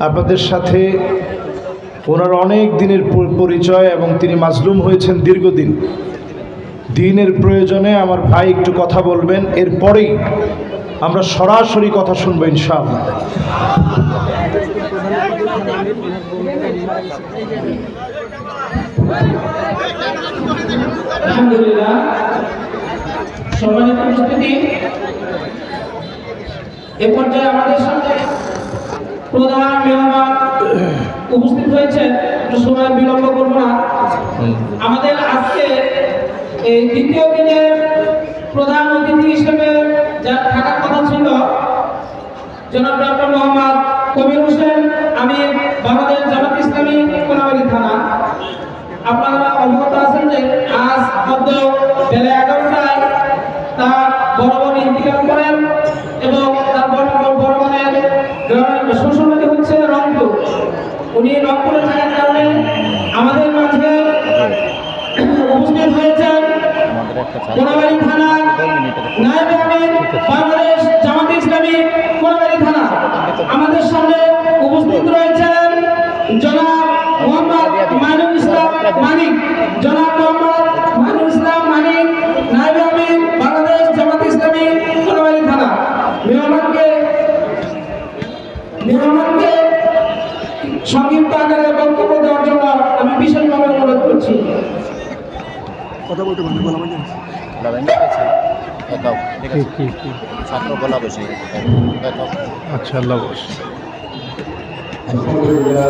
আপনাদের সাথে ওনার অনেক দিনের পরিচয় এবং তিনি মাজলুম হয়েছেন দীর্ঘদিন। দিনের প্রয়োজনে আমার ভাই একটু কথা বলবেন, এরপরেই আমরা সরাসরি কথা শুনবো ইনশাআল্লাহ। আলহামদুলিল্লাহ, সম্মানিত উপস্থিতি, এ পর্যায়ে আমাদের সামনে প্রধান মেহমান উপস্থিত হয়েছেন। সময় বিলম্ব করব না। আমাদের আজকে এই দ্বিতীয় দিনের প্রধান অতিথি হিসেবে যার থাকার কথা ছিল জনাব ডক্টর মোহাম্মদ কবির হোসেন আমির, বাংলাদেশ জামাত ইসলামী কোনাবাড়ী থানা। আপনারা অবগত আছেন যে আজ মধ্য বেলা 11টায় তার বড় বোন ইন্তিকাল করেন এবং তার বড় বোনের শ্বশুরবাড়ি হচ্ছে রংপুর। উনি রংপুরে থাকার কারণে আমাদের মাঝে উপস্থিত হয়েছেন কোনাবাড়ী থানা নায়েবে আমির, বাংলাদেশ জামাত ইসলামী কোনাবাড়ী থানা। আমাদের সামনে উপস্থিত রয়েছেন জনাব মোহাম্মদ মাইনুল ইসলাম মানিক, জনাব মোহাম্মদ মাইনুল ইসলাম মানিক, নায়েবে আমির, বাংলাদেশ জামাত ইসলামী কোনাবাড়ী থানা। মেহমানকে সংক্ষিপ্ত আকারে বক্তব্য দেওয়ার জন্য আমি বিশেষভাবে অনুরোধ করছি। কথা বলতে বলতে বলা ছাত্র বলা বসে আচ্ছা, আল্লাহ আলহামদুলিল্লাহ।